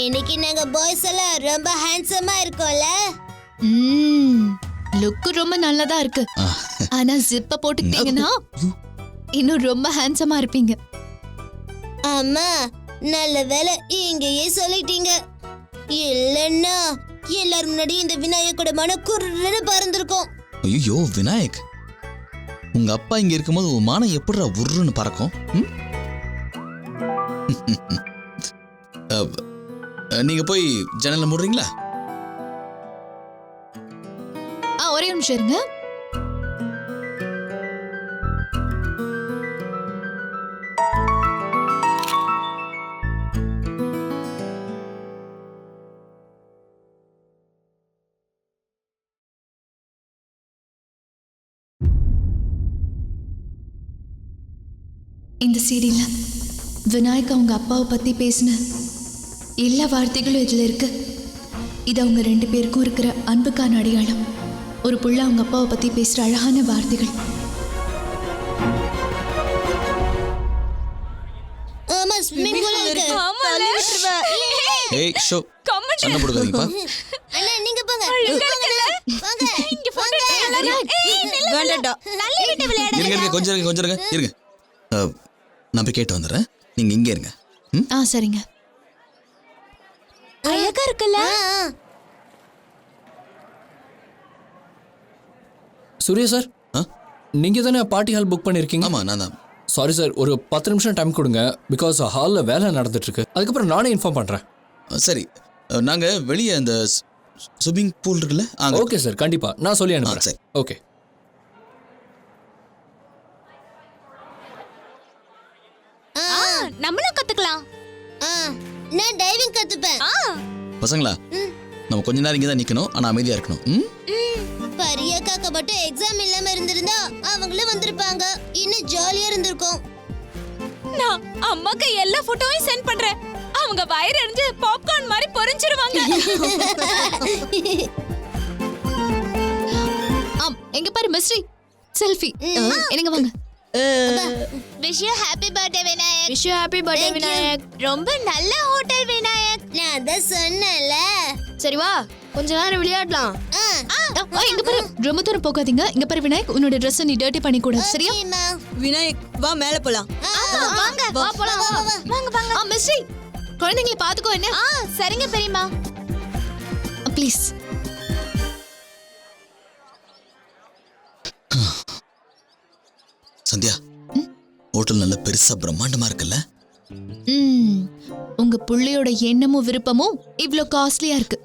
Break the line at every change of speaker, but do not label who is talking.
இன்னைக்கு நாங்க பாய்ஸ் எல்லாம் ரொம்ப ஹேண்ட்ஸமா இருக்கோம்ல.
லுக் ரொம்ப நல்லதா இருக்கு. ஆனா ஜிப்ப போட்டுக்கிட்டீங்கன்னா இன்னும் ரொம்ப ஹேண்ட்ஸமா இருப்பீங்க.
அம்மா நல்ல வேலை இங்கேயே சொல்லிட்டீங்க. இல்லன்னா எல்லாரும் முன்னாடி இந்த விநாயகோட மன குருன்னு பறந்துருக்கும்.
ஐயோ விநாயக், உங்க அப்பா இங்க இருக்கும்போது உன் மானம் எப்படிடா உருன்னு பறக்கும்? நீங்க போய் ஜன்னல மூடுறீங்களா?
ஒரே நிமிஷம் இருங்க. இந்த சீடில விநாயக் அவங்க அப்பாவை பத்தி பேசின எல்லா வார்த்தைகளும் இதுல இருக்கு. இது அவங்க 2 பேருக்கும் இருக்கிற அன்புக்கான அடையாளம். ஒரு புள்ள அவங்க அப்பாவை பத்தி பேசுற அழகான வார்த்தைகள்.
ஆமா ஸ்விமிங் பூல் இருக்கு.
ஏய் ஷோ சண்டை போடுறீங்கப்பா.
அண்ணா நீங்க போங்க. வாங்க இங்க போங்க. வேண்டடா. நல்ல விட்டு விளையாடுங்க.
இருங்க கொஞ்சம் இருங்க. நான் போய் கேட்டு வந்துடுறேன். நீங்க இங்கே இருங்க.
சரிங்க.
அழகா இருக்குல்ல?
சூர்யா சார், நீங்க தானே பார்ட்டி ஹால் புக் பண்ணிருக்கீங்க?
ஆமா நான் தான்.
சாரி சார், ஒரு 10 நிமிஷம் டைம் கொடுங்க. பிகாஸ் ஹாலில் வேலை நடந்துட்டு இருக்கு. அதுக்கப்புறம் நானே இன்ஃபார்ம் பண்றேன்.
சரி, நாங்க வெளியே அந்த ஸ்விமிங் பூல் இருக்குல்ல?
ஓகே சார், கண்டிப்பா நான் சொல்லி அனுப்புறேன்.
சரி
ஓகே.
நம்மளும் கத்துக்கலாம். நான் டைவிங் கத்துப்பேன்.
பசங்களா, நம்ம கொஞ்ச நேரம் இங்கே தான் நிக்கணும். ஆனா அமைதியா இருக்கணும்.
பரியாக்காக்க மட்டும் எக்ஸாம் இல்லாம இருந்திருந்தா அவங்களும் வந்திருப்பாங்க. இன்னும் ஜாலியா இருந்திருக்கும்.
நான் அம்மாக்கு எல்லா போட்டோவையும் சென்ட் பண்றேன். அவங்க வயிறு எரிஞ்சு பாப்கார்ன் மாதிரி பொரிஞ்சிருவாங்க.
எங்க பாரு மிஸ்ரி செல்ஃபி. என்னங்க வாங்க.
Wish you happy birthday Vinayak.
Wish you happy birthday Vinayak.
ரொம்ப நல்ல ஹோட்டல் விநாயக். நான் தான் சொன்னேன்ல.
சரி வா, கொஞ்ச நேரம் விளையாடலாம். இங்க பாரு, ரொம்ப தூரம் போகாதீங்க. இங்க பாரு விநாயக், உன்னோட Dress நீ டர்ட்டி பண்ணி கூட. சரியா
விநாயக் வா மேல போலாம்.
வாங்க வா போலாம். வாங்க வாங்க.
மிஸ்ரி, குழந்தைகளை பாத்துக்கோ. என்ன?
சரிங்க பெரியம்மா.
ப்ளீஸ்.
சந்தியா, ஹோட்டல் நல்ல பெருசா பிரம்மாண்டமா இருக்குல்ல?
உங்க புள்ளையோட எண்ணமும் விருப்பமும் இவ்ளோ காஸ்ட்லியா இருக்கு.